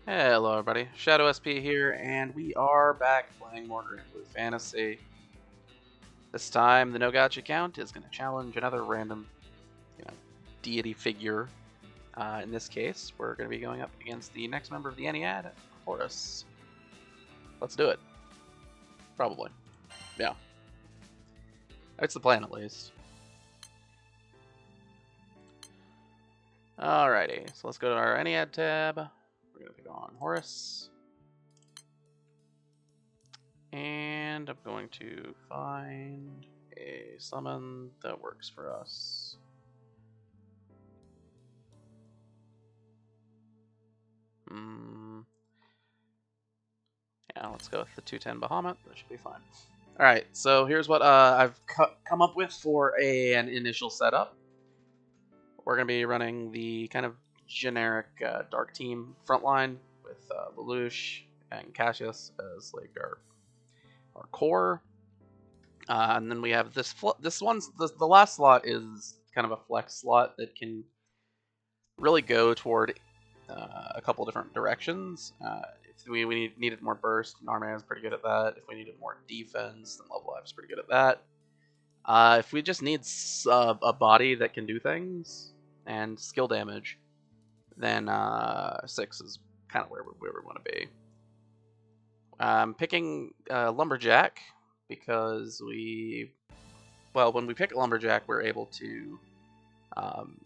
Hello everybody, Shadow SP here, and we are back playing more Granblue Fantasy. This time, the No Gacha account is going to challenge another random, deity figure. In this case, we're going to be going up against the next member of the Ennead, Horus. Let's do it. Probably. Yeah. That's the plan, at least. Alrighty, so let's go to our Ennead tab. We're going to pick on Horus. And I'm going to find a summon that works for us. Yeah, let's go with the 210 Bahamut. That should be fine. Alright, so here's what I've come up with for an initial setup. We're going to be running the kind of generic Dark Team frontline with Lelouch and Cassius as like our core. And then we have this the last slot is kind of a flex slot that can really go toward a couple different directions. If we needed more burst, Narman is pretty good at that. If we needed more defense, then Love Life is pretty good at that. If we just need a body that can do things and skill damage, then 6 is kind of where we want to be. I'm picking Lumberjack because when we pick Lumberjack, we're able to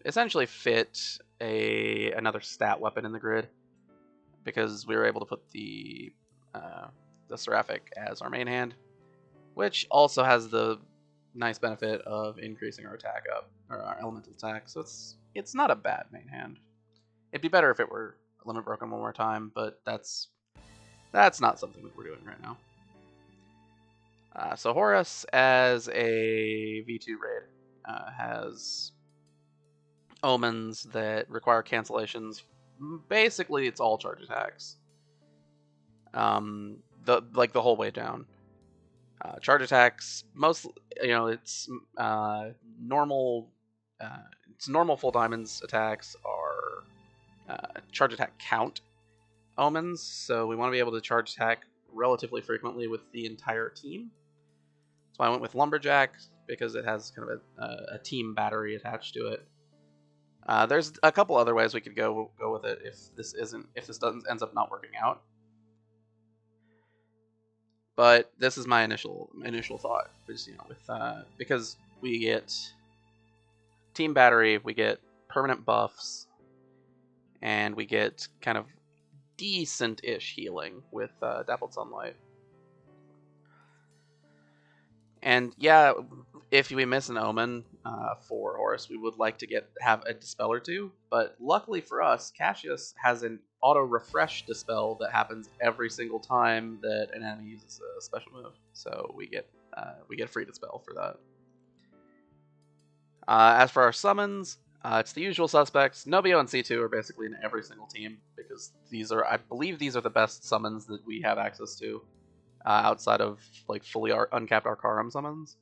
essentially fit another stat weapon in the grid, because we were able to put the Seraphic as our main hand, which also has the nice benefit of increasing our attack up, or our elemental attack. So it's not a bad main hand. It'd be better if it were limit broken one more time, but that's not something that we're doing right now. So Horus as a V2 raid has omens that require cancellations. Basically, it's all charge attacks. The whole way down. Charge attacks, it's normal. It's normal full diamonds attacks are charge attack count omens, so we want to be able to charge attack relatively frequently with the entire team. So I went with Lumberjack because it has kind of a team battery attached to it. There's a couple other ways we could go with it if this ends up not working out. But this is my initial thought, is, because we get team battery, we get permanent buffs, and we get kind of decent-ish healing with Dappled Sunlight. And yeah, if we miss an omen for Horus, we would like to have a dispel or two. But luckily for us, Cassius has an auto refresh dispel that happens every single time that an enemy uses a special move. So we get free dispel for that. As for our summons, it's the usual suspects. Nobio and C2 are basically in every single team, because I believe these are the best summons that we have access to. Outside of like fully uncapped Arcarum summons.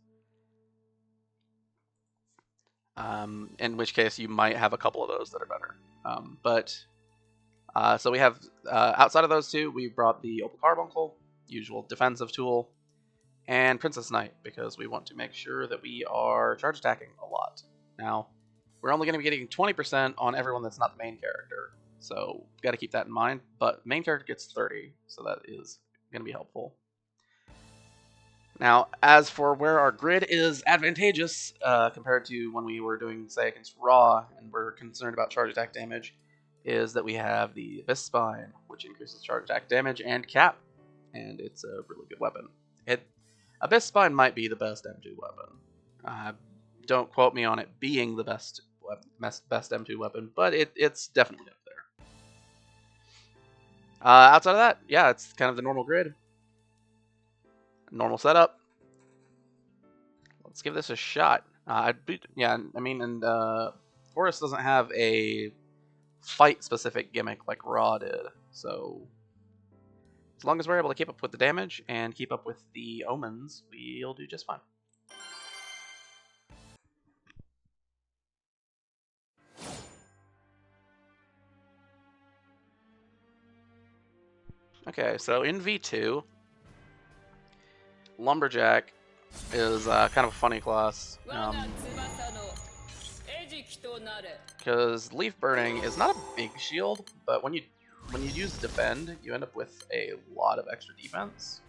In which case you might have a couple of those that are better. So we have, outside of those two, we brought the Opal Carbuncle, usual defensive tool, and Princess Knight, because we want to make sure that we are charge attacking a lot. Now, we're only going to be getting 20% on everyone that's not the main character, so we've got to keep that in mind, but main character gets 30, so that is going to be helpful. Now, as for where our grid is advantageous compared to when we were doing, say, against Raw, and we're concerned about charge attack damage, is that we have the Abyss Spine, which increases charge attack damage and cap, and it's a really good weapon. Abyss Spine might be the best M2 weapon. Don't quote me on it being the best M2 weapon, but it's definitely up there. Outside of that, yeah, it's kind of the normal grid. Normal setup. Let's give this a shot. Horus doesn't have a fight-specific gimmick like Raw did, so as long as we're able to keep up with the damage and keep up with the omens, we'll do just fine. Okay, so in V2, Lumberjack is kind of a funny class. Because leaf burning is not a big shield, but when you use defend, you end up with a lot of extra defense.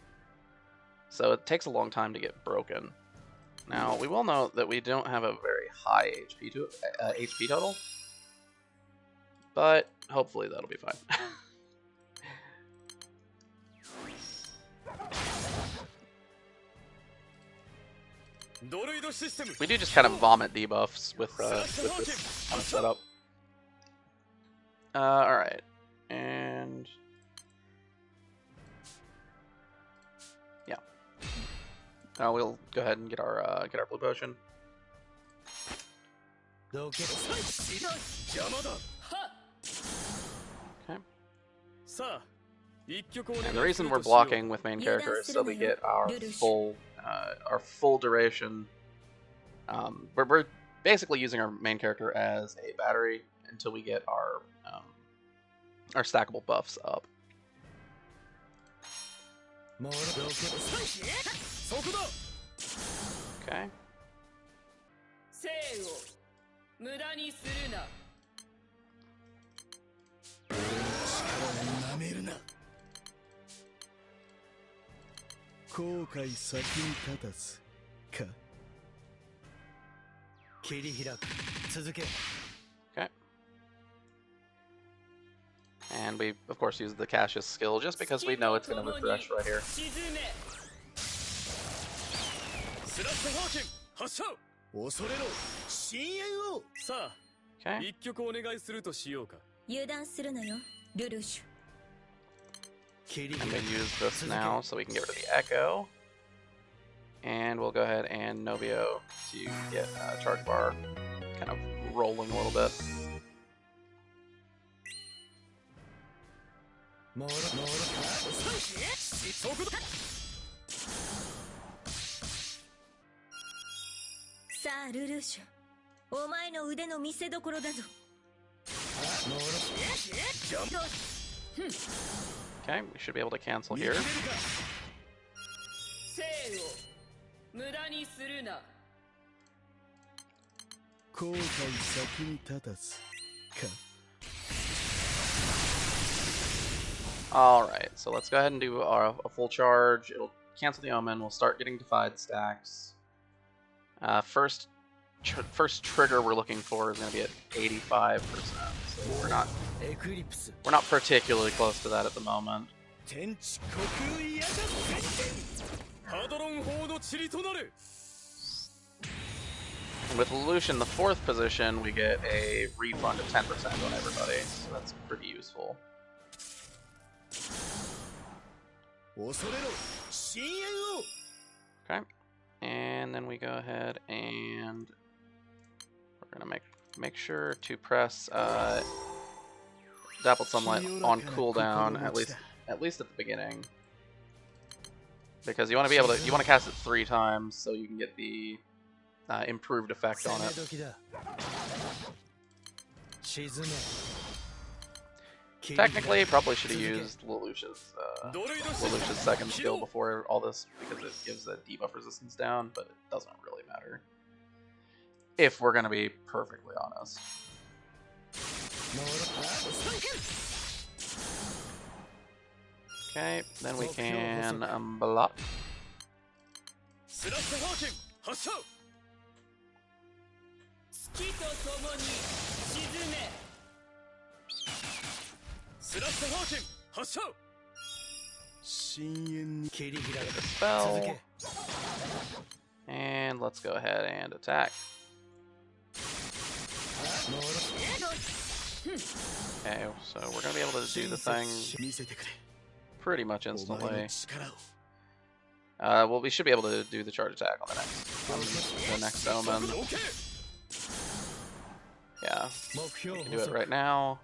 So it takes a long time to get broken. Now we will note that we don't have a very high HP total, but hopefully that'll be fine. We do just kind of vomit debuffs with this kind of setup. Alright. And yeah. Now we'll go ahead and get our blue potion. Okay. And the reason we're blocking with main character is so we get our full duration. We're basically using our main character as a battery until we get our stackable buffs up. Okay. Okay. And we, of course, use the Cassius skill just because we know it's going to refresh right here. Okay. I'm going to use this now so we can get rid of the Echo. And we'll go ahead and Novio to get Charge Bar kind of rolling a little bit. Okay, we should be able to cancel here. Alright, so let's go ahead and do a full charge. It'll cancel the Omen. We'll start getting Defied stacks. First trigger we're looking for is going to be at 85%, so we're not particularly close to that at the moment. And with Lelouch in the 4th position, we get a refund of 10% on everybody, so that's pretty useful. Okay, and then we go ahead and we're gonna make sure to press Dappled Sunlight on cooldown at least at the beginning, because you want to cast it 3 times so you can get the improved effect on it. Technically, probably should have used Lelouch's 2nd skill before all this, because it gives the debuff resistance down, but it doesn't really matter, if we're going to be perfectly honest. Okay, then we can block. Spell. And let's go ahead and attack. Okay, so we're gonna be able to do the thing pretty much instantly. Well, we should be able to do the charge attack on the next Omen. Yeah, we can do it right now.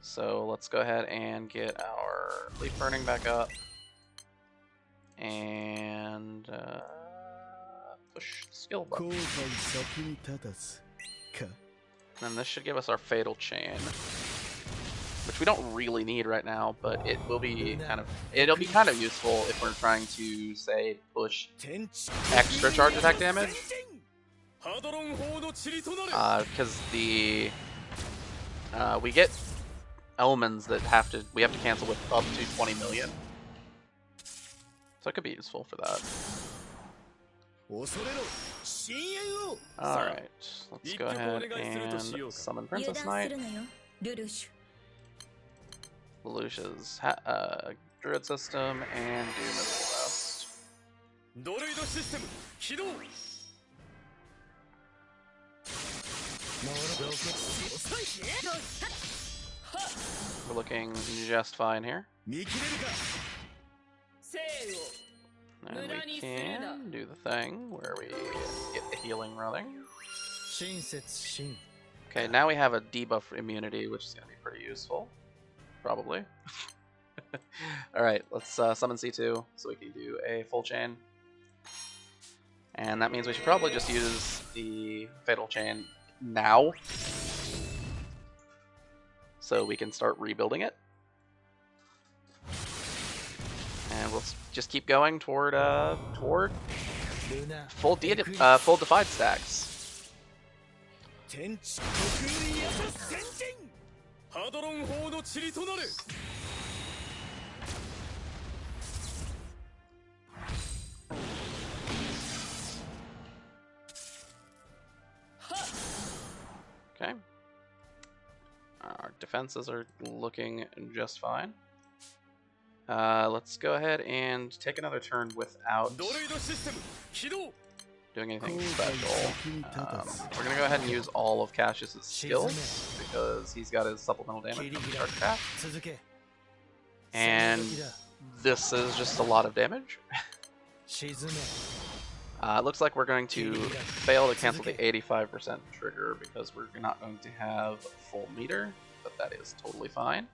So let's go ahead and get our Leaf Burning back up. And push the skill button. And this should give us our Fatal Chain, which which we don't really need right now, but it'll be kind of useful if we're trying to, say, push extra charge attack damage. Because we get elements that we have to cancel with up to 20 million. So it could be useful for that. Alright, let's go ahead and summon Princess Knight. Lelouch's Druid system, and do Missile Vest. We're looking just fine here. And we can do the thing where we get the healing running. Okay, now we have a debuff immunity, which is going to be pretty useful. Probably. Alright, let's summon C2 so we can do a full chain. And that means we should probably just use the Fatal Chain now, so we can start rebuilding it. And we'll just keep going toward full Defied stacks. Okay. Our defenses are looking just fine. Let's go ahead and take another turn without doing anything special. We're going to go ahead and use all of Cassius's skills because he's got his supplemental damage from the charge attack. And this is just a lot of damage. It looks like we're going to fail to cancel the 85% trigger because we're not going to have full meter, but that is totally fine.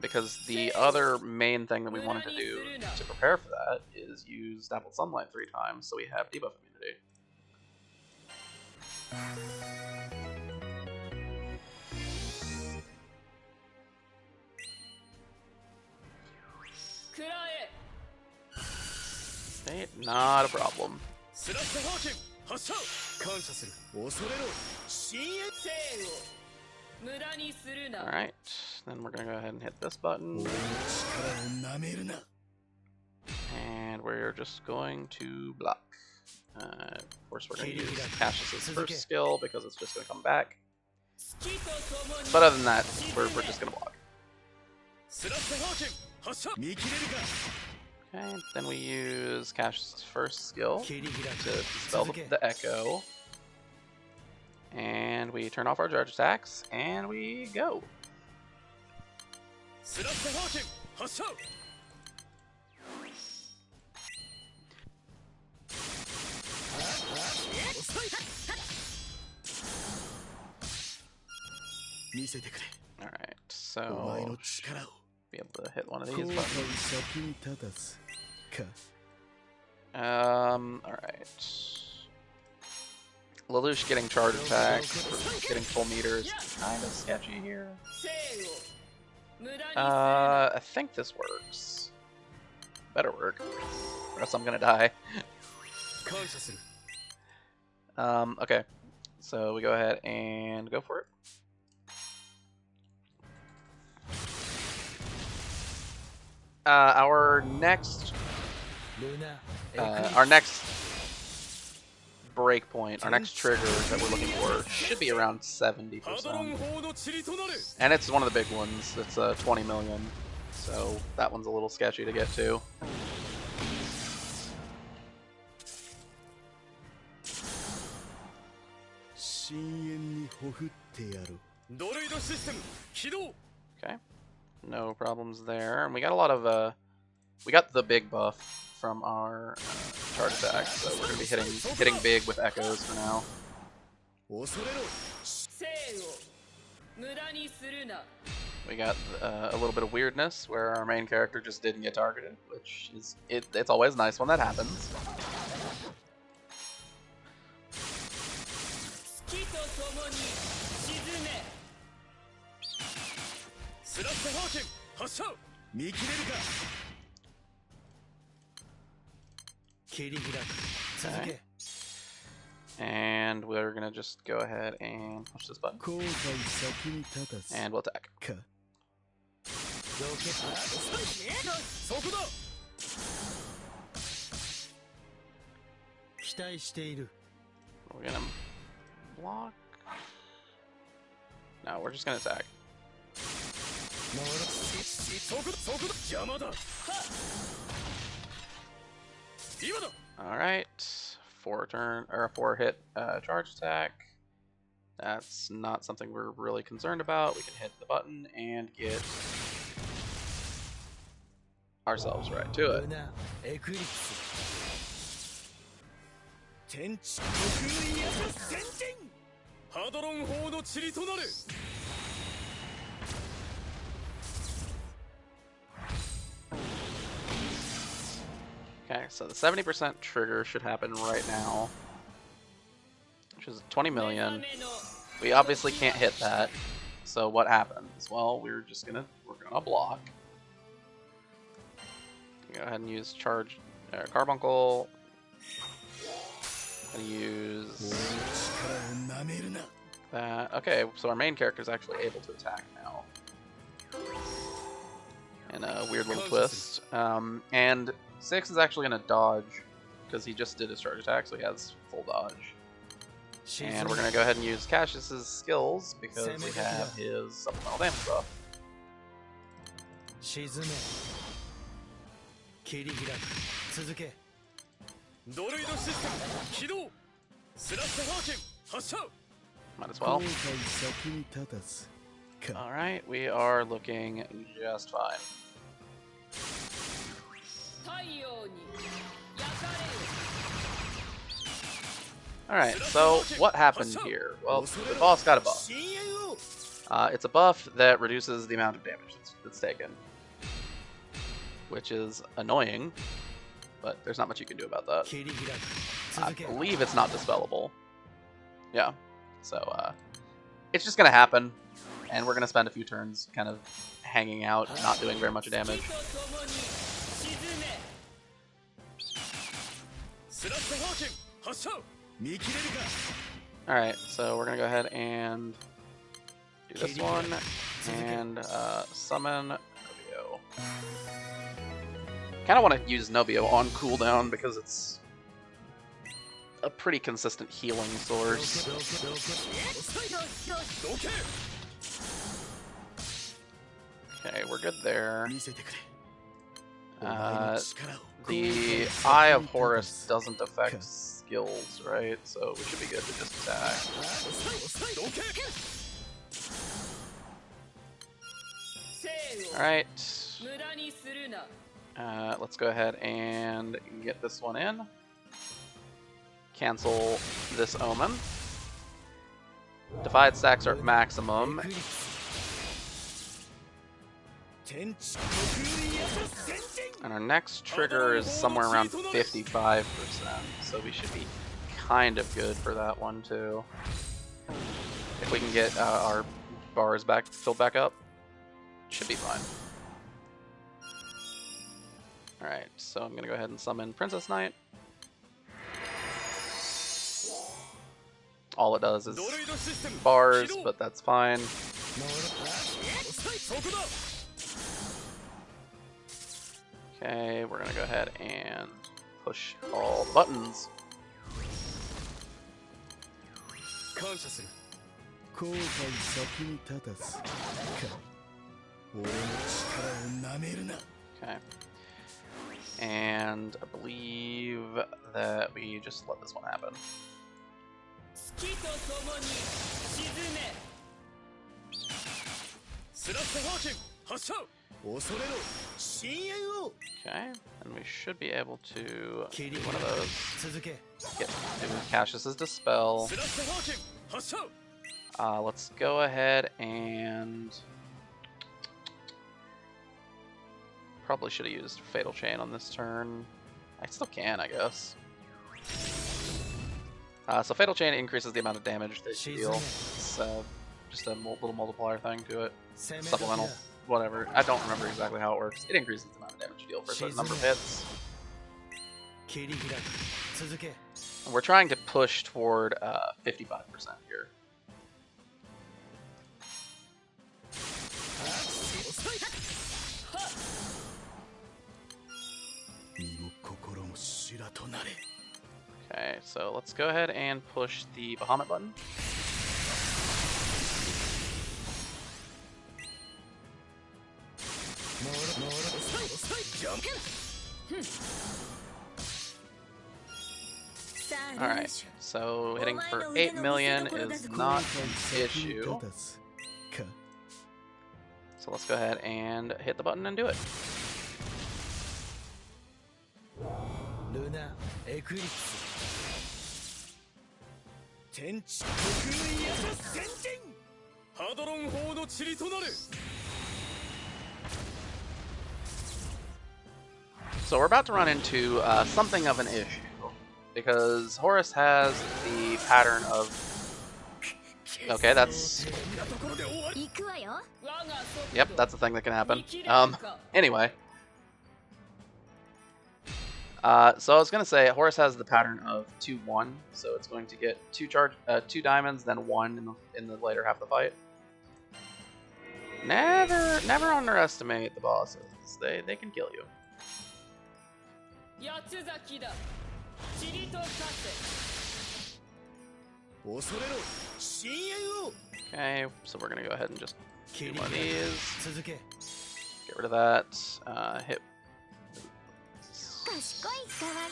Because the other main thing that we wanted to do to prepare for that is use Dappled Sunlight 3 times so we have debuff immunity. Not a problem. Alright, then we're going to go ahead and hit this button. And we're just going to block. Of course, we're going to use Cassius's first skill because it's just going to come back. But other than that, we're just going to block. Okay, then we use Cassius's first skill to dispel the echo. And we turn off our charge attacks, and we go. Alright, so be able to hit one of these buttons. Alright. Lelouch getting charge attacks, getting full meters, kind of sketchy here. I think this works. Better work, or else I'm gonna die. Okay, so we go ahead and go for it. Our next breakpoint, our next trigger that we're looking for should be around 70%. And it's one of the big ones. It's 20 million. So that one's a little sketchy to get to. Okay. No problems there. And we got a lot of we got the big buff from our charge attacks, so we're gonna be hitting big with echoes for now. We got a little bit of weirdness where our main character just didn't get targeted, which is it's always nice when that happens. Okay. And we're gonna just go ahead and push this button. And we'll attack. We're gonna block. No, we're just gonna attack. Alright. 4 hit charge attack. That's not something we're really concerned about. We can hit the button and get ourselves right to it. Okay, so the 70% trigger should happen right now, which is 20 million. We obviously can't hit that. So what happens? Well, we're gonna block. Go ahead and use charge carbuncle. Gonna use that. Okay, so our main character is actually able to attack now. In a weird little twist. And 6 is actually gonna dodge because he just did his charge attack, so he has full dodge. And we're gonna go ahead and use Cassius's skills because we have his supplemental damage buff. Might as well. Alright, we are looking just fine. Alright, so what happened here? Well, the boss got a buff. It's a buff that reduces the amount of damage that's taken, which is annoying, but there's not much you can do about that. I believe it's not dispellable. Yeah, so it's just gonna happen, and we're gonna spend a few turns kind of hanging out, not doing very much damage. Alright, so we're gonna go ahead and do this one, and summon Nobio. Kinda wanna use Nobio on cooldown because it's a pretty consistent healing source. Okay, we're good there. The Eye of Horus doesn't affect skills, right? So we should be good to just attack. Alright. Let's go ahead and get this one in. Cancel this Omen. Defied stacks are at maximum. And our next trigger is somewhere around 55%, so we should be kind of good for that one too. If we can get our bars filled back up, should be fine. Alright, so I'm gonna go ahead and summon Princess Knight. All it does is bars, but that's fine. Okay, we're gonna go ahead and push all buttons. Okay. And I believe that we just let this one happen. Okay, and we should be able to do one of those. Get Cassius's Dispel. Let's go ahead and probably should have used Fatal Chain on this turn. I still can, I guess. So Fatal Chain increases the amount of damage that you deal. It's just a little multiplier thing to it. Supplemental. whatever. I don't remember exactly how it works. It increases the amount of damage you deal for a certain number of hits. And we're trying to push toward 55% here. Okay, so let's go ahead and push the Bahamut button. Alright, so hitting for 8 million is not an issue. So let's go ahead and hit the button and do it. So we're about to run into something of an issue, because Horus has the pattern of... Okay, that's... Yep, that's a thing that can happen. Anyway. So I was going to say, Horus has the pattern of 2-1, so it's going to get 2 diamonds, then 1 in the later half of the fight. Never underestimate the bosses. They can kill you. Okay, so we're gonna go ahead and just do one of these. Get rid of that. Hit.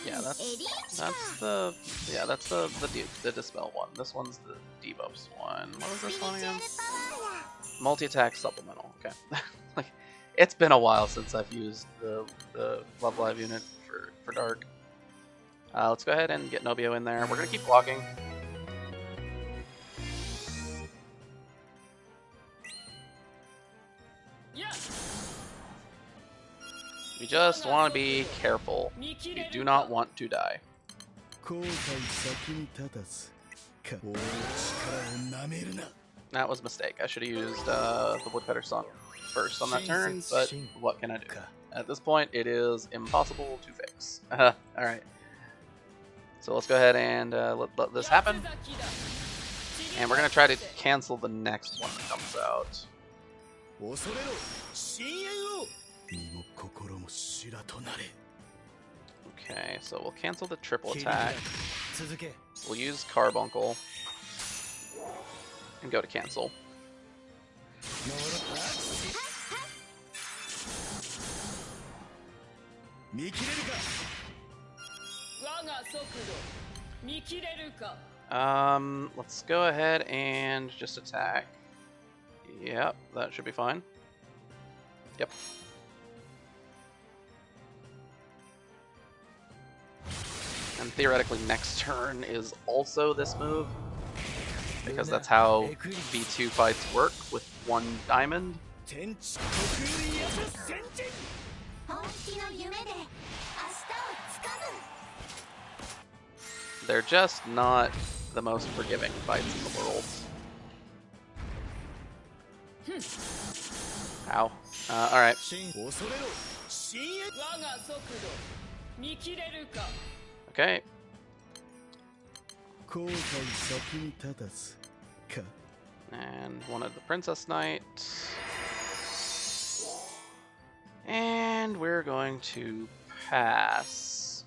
Yeah, that's the dispel one. This one's the debuffs one. What was this one again? Multi-attack supplemental. Okay. Like, it's been a while since I've used the Love Live unit for Dark. Let's go ahead and get Nobio in there. We're gonna keep blocking. You just want to be careful. You do not want to die. That was a mistake. I should have used the Woodcutter Song first on that turn, but what can I do? At this point, it is impossible to fix. Alright. So let's go ahead and let this happen. And we're going to try to cancel the next one that comes out. Okay, so we'll cancel the triple attack. We'll use Carbuncle and go to cancel. Let's go ahead and just attack. Yep, that should be fine. Yep. And theoretically next turn is also this move, because that's how V2 fights work with 1 diamond. They're just not the most forgiving fights in the world. Ow. Alright. Okay. And one of the Princess Knight. And we're going to pass.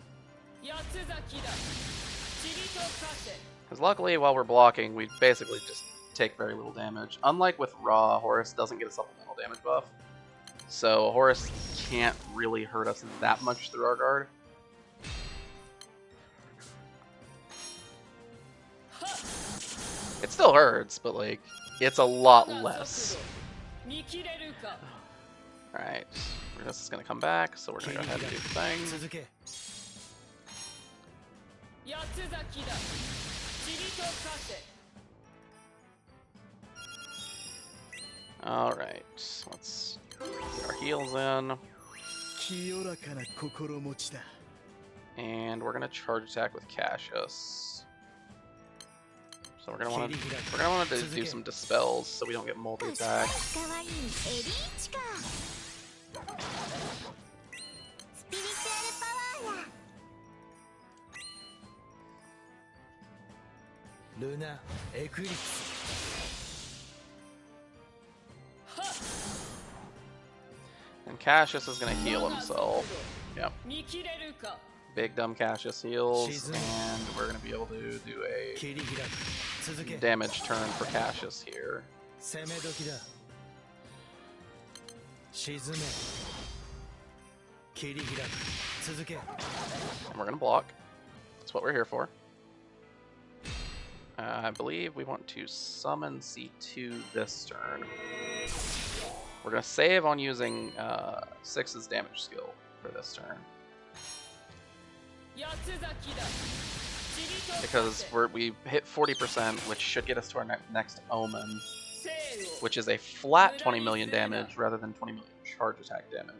Because luckily, while we're blocking, we basically just take very little damage. Unlike with Raw, Horus doesn't get a supplemental damage buff. So Horus can't really hurt us that much through our guard. It still hurts, but like, it's a lot less. Alright, this is going to come back, so we're going to go ahead and do the thing. Alright, let's get our heals in. And we're going to charge attack with Cassius. So So we're gonna want to do some dispels so we don't get multi-attack. And Cassius is gonna heal himself. Yep. Big dumb Cassius heals, and we're gonna be able to do a damage turn for Cassius here. And we're gonna block. That's what we're here for. I believe we want to summon C2 this turn. We're gonna save on using 6's damage skill for this turn. Because we hit 40%, which should get us to our next Omen, which is a flat 20 million damage rather than 20 million charge attack damage.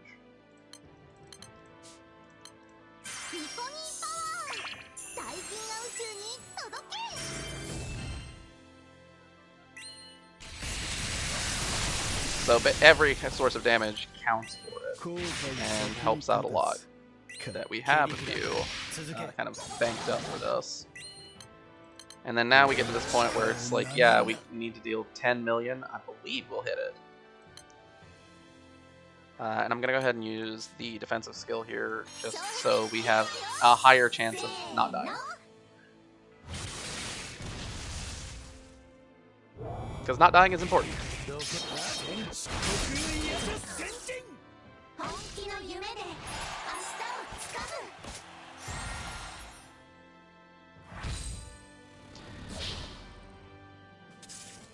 So every source of damage counts for it and helps out a lot. That we have a few kind of banked up for this. And then now we get to this point where it's like, yeah, we need to deal 10 million. I believe we'll hit it. And I'm going to go ahead and use the defensive skill here just so we have a higher chance of not dying. Because not dying is important.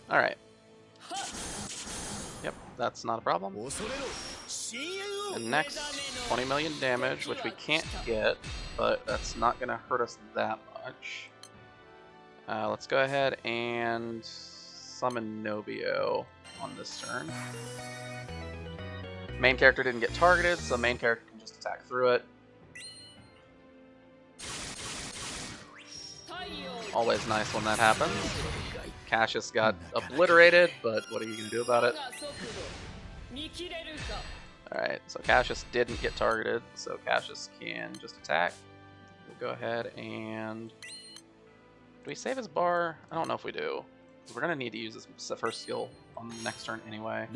Alright. Yep, that's not a problem. And next, 20 million damage, which we can't get, but that's not going to hurt us that much. Let's go ahead and summon Nobio on this turn. Main character didn't get targeted, so main character can just attack through it. Always nice when that happens. Cassius got obliterated, but what are you going to do about it? Alright, so Cassius didn't get targeted, so Cassius can just attack. We'll go ahead and... Do we save his bar? I don't know if we do. We're going to need to use this first skill on the next turn anyway.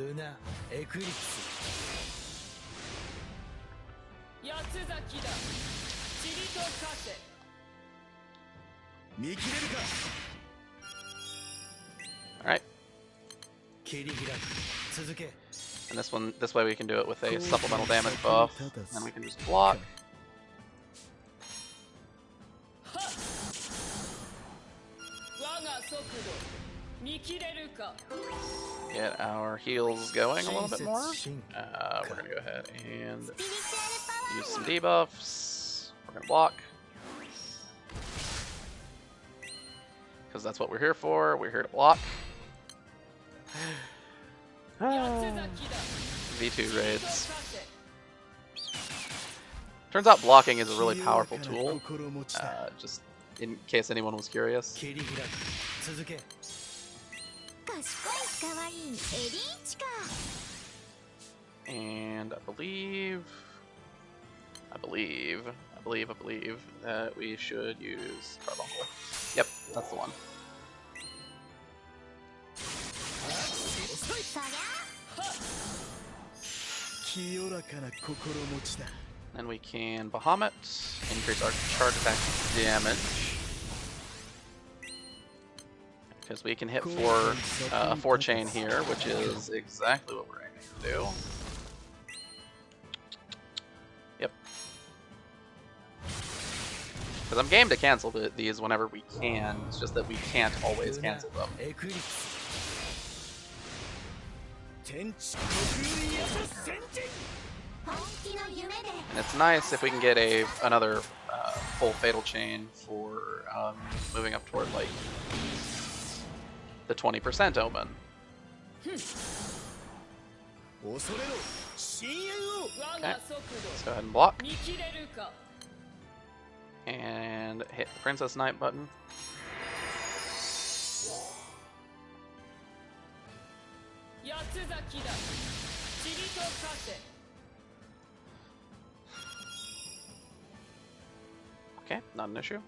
Alright. And this way we can do it with a supplemental damage buff, and then we can just block. Get our heals going a little bit more. We're going to go ahead and use some debuffs. We're going to block. Because that's what we're here for. We're here to block. V2 raids. Turns out blocking is a really powerful tool. Just in case anyone was curious. And I believe that we should use Carbuncle. Yep, that's the one. Then we can Bahamut, increase our charge attack damage. Because we can hit for a 4-chain here, which is exactly what we're aiming to do. Yep. Because I'm game to cancel these whenever we can, it's just that we can't always cancel them. And it's nice if we can get another full fatal chain for moving up toward like the 20% omen. Okay. Let's go ahead and block. And hit the Princess Knight button. Okay, not an issue.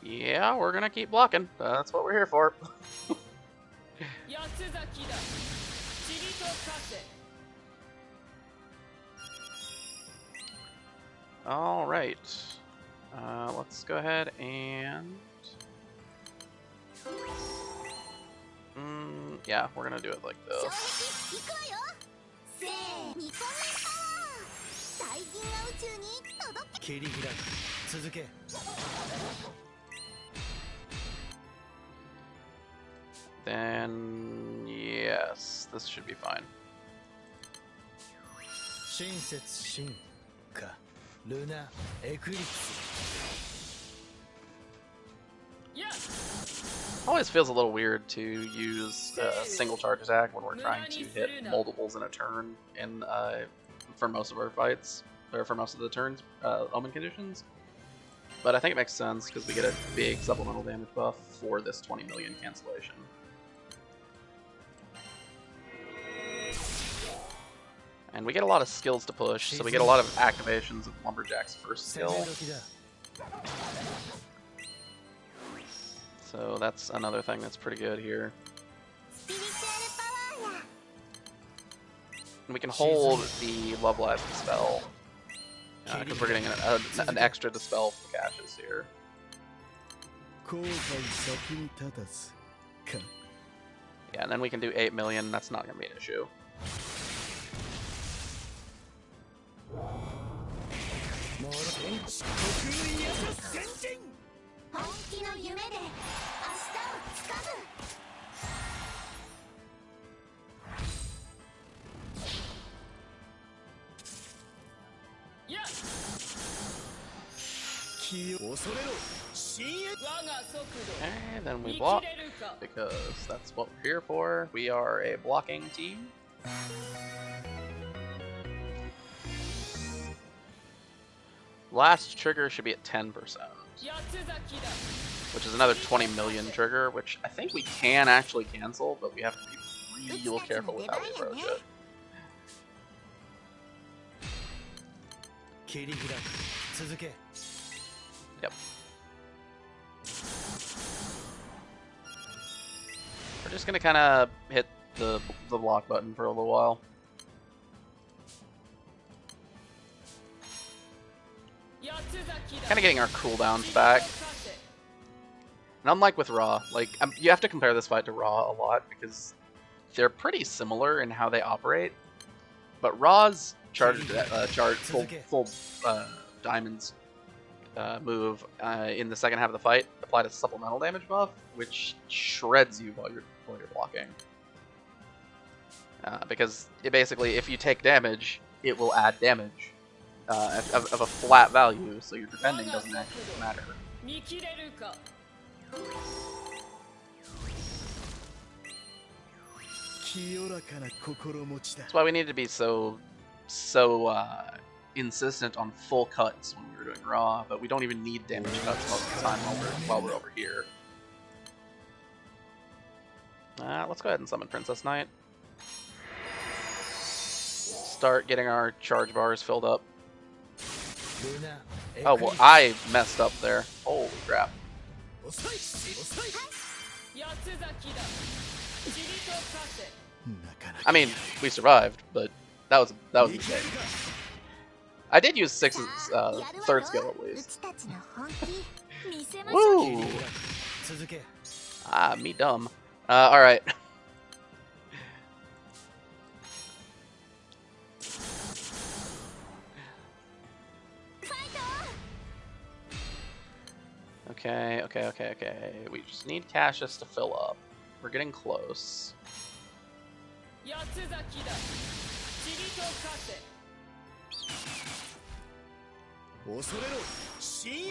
Yeah, we're gonna keep blocking. That's what we're here for. All right. Let's go ahead and... yeah, we're gonna do it like this. Then, yes, this should be fine. Always feels a little weird to use a single charge attack when we're trying to hit multiples in a turn in for most of our fights, or for most of the turns, omen conditions. But I think it makes sense because we get a big supplemental damage buff for this 20 million cancellation. And we get a lot of skills to push, so we get a lot of activations of Lumberjack's first skill. So that's another thing that's pretty good here. And we can hold the Love Life spell, because we're getting an extra dispel from Cassius here. Yeah, and then we can do 8 million, that's not going to be an issue. And then we block, because that's what we're here for. We are a blocking team. Last trigger should be at 10%, which is another 20 million trigger, which I think we can actually cancel, but we have to be real careful with how we approach it. Yep. We're just gonna kind of hit the block button for a little while. Kind of getting our cooldowns back. And unlike with Raw, like you have to compare this fight to Raw a lot because they're pretty similar in how they operate. But Raw's full diamonds move in the second half of the fight applied a supplemental damage buff, which shreds you while you're blocking. Because it basically, if you take damage, it will add damage of a flat value, so your defending doesn't actually matter. That's why we need to be so insistent on full cuts when we were doing Raw, but we don't even need damage cuts most of the time while we're over here. Let's go ahead and summon Princess Knight. Start getting our charge bars filled up. Oh, well, I messed up there. Holy crap. I mean, we survived, but that was a mistake. I did use Six's third skill at least. Woo! Ah, me dumb. Alright. Okay. We just need Cassius to fill up. We're getting close. We're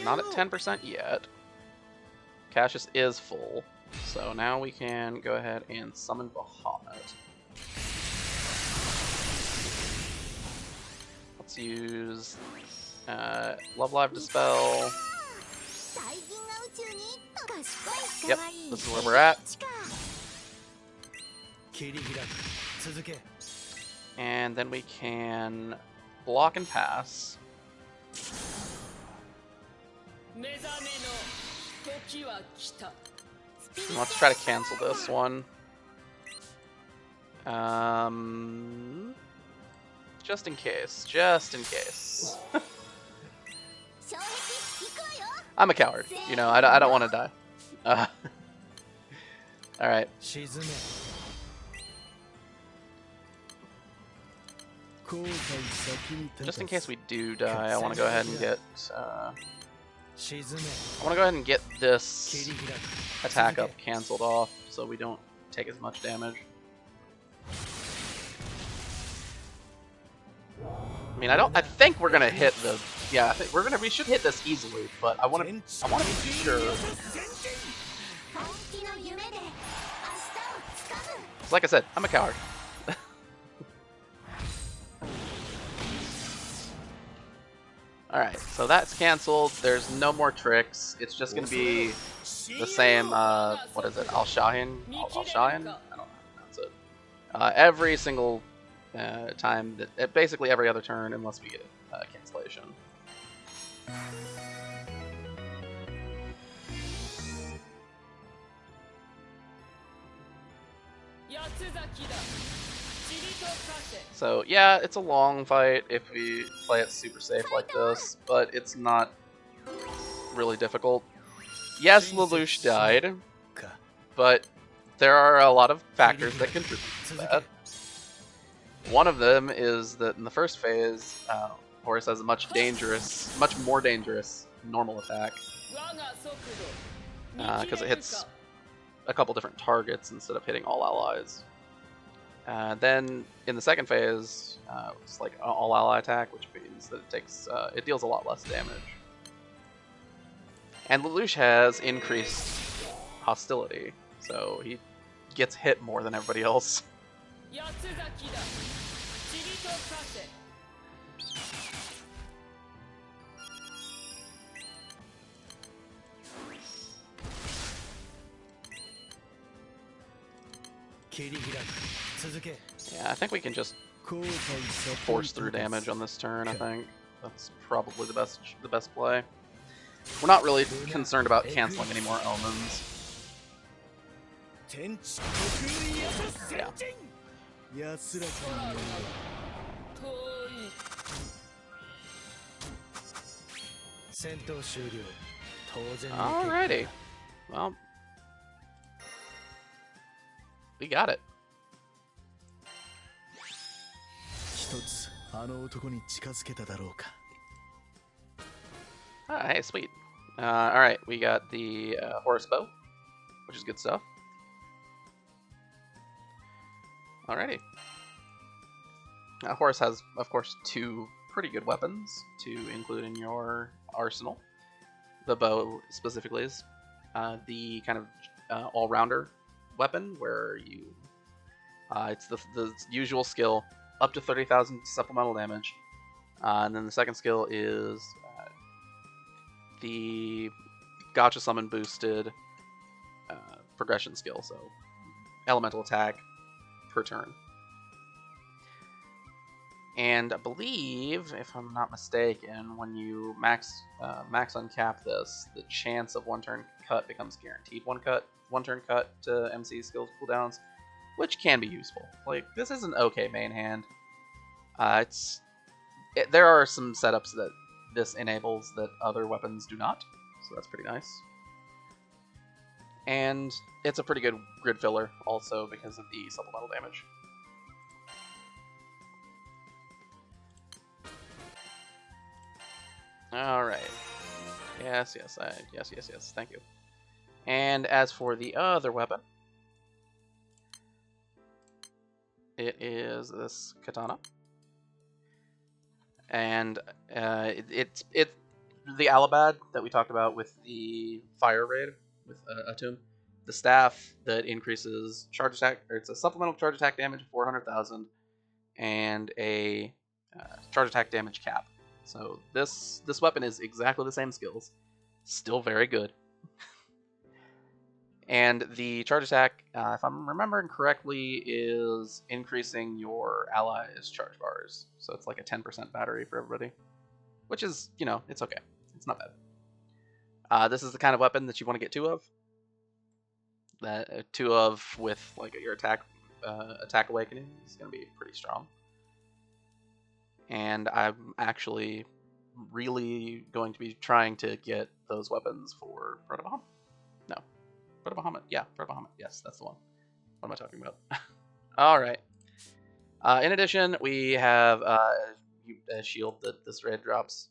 not at 10% yet. Cassius is full. So now we can go ahead and summon Bahamut. let's use Love Live Dispel. Yep, this is where we're at. And then we can block and pass. And let's try to cancel this one. Just in case. Just in case. I'm a coward. You know, I don't want to die. Alright. Just in case we do die, I want to go ahead and get... I want to go ahead and get this attack up canceled off so we don't take as much damage. I mean, I think we're gonna hit the. Yeah, I think we should hit this easily, but I want to be sure. Like I said, I'm a coward. All right, so that's canceled. There's no more tricks. It's just gonna be the same. What is it? Al-Shahin? Al-Shahin? I don't know. That's it. Every single time that basically every other turn, unless we get cancellation. So yeah, it's a long fight if we play it super safe like this, but it's not really difficult. Yes, Lelouch died, but there are a lot of factors that contribute to that. One of them is that in the first phase, Horus has a much more dangerous normal attack because it hits a couple different targets instead of hitting all allies. Then in the second phase, it's like an all ally attack, which means that it deals a lot less damage. And Lelouch has increased hostility, so he gets hit more than everybody else. Yeah, I think we can just force through damage on this turn. I think that's probably the best play. We're not really concerned about canceling any more omens. Yeah. Alrighty. Well, we got it. Hey, sweet. Alright, we got the Horus bow, which is good stuff. Alrighty. Horus has, of course, 2 pretty good weapons to include in your arsenal. The bow specifically is the kind of all-rounder weapon where you it's the usual skill up to 30,000 supplemental damage, and then the second skill is the Gacha summon boosted progression skill, so elemental attack per turn. And I believe, if I'm not mistaken, when you max uncap this, the chance of one turn cut becomes guaranteed one turn cut to MC skills cooldowns, which can be useful. Like, this is an okay main hand. There are some setups that this enables that other weapons do not, so that's pretty nice. And it's a pretty good grid filler also because of the supplemental damage. Alright. Yes. Thank you. And as for the other weapon, it is this katana. And it's the Alabad that we talked about with the fire raid with Atum. The staff that increases charge attack, or it's a supplemental charge attack damage of 400,000 and a charge attack damage cap. So this weapon is exactly the same skills, still very good. And the charge attack, if I'm remembering correctly, is increasing your allies' charge bars. So it's like a 10% battery for everybody, which is, you know, it's okay. It's not bad. This is the kind of weapon that you want to get two of. Two of with like your attack awakening is going to be pretty strong. And I'm actually really going to be trying to get those weapons for Proto-Bahamut. No. Proto-Bahamut. Yeah, Proto-Bahamut. Yes, that's the one. What am I talking about? All right. In addition, we have a shield that this raid drops.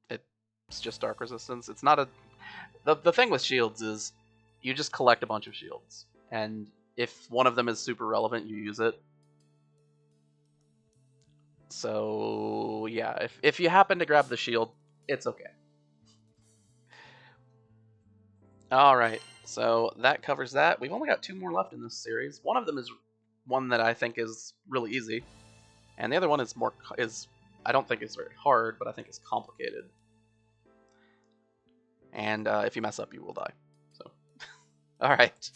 It's just dark resistance. It's not a... The thing with shields is you just collect a bunch of shields. And if one of them is super relevant, you use it. So, yeah, if you happen to grab the shield, it's okay. Alright, so that covers that. We've only got 2 more left in this series. One of them is one that I think is really easy. And the other one is I don't think it's very hard, but I think it's complicated. And if you mess up, you will die. So, alright.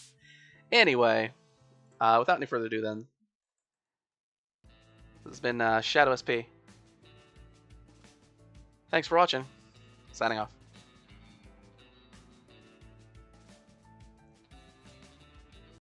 Anyway, without any further ado then, this has been Shadow SP. Thanks for watching. Signing off.